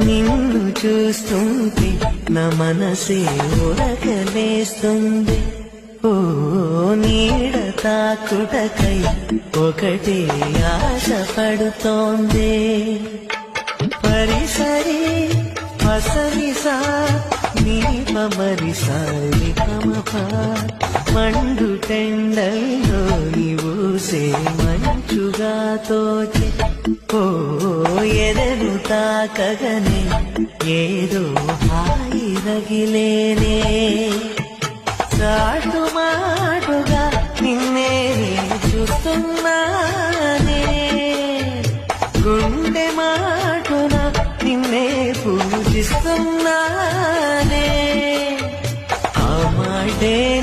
నిన్ను చూస్తుంటే నా మనసే ఉరకలేస్తుంది. ఓ నీడ తాకుటకై ఒకటే ఆశపడుతోంది. పరిసరి పసరిసా నీ పమరిసారి కమప మండు టెండల్లో నీవూసే మంచుగా తోచి. ఓ ఎదను తాకగనే ఏదో హాయి రగిలేనే. చాటు మాటుగా నిన్నే చూస్తున్నానే. గుండె మాటున నిన్నే పూజిస్తున్నానే. ఆ మాటే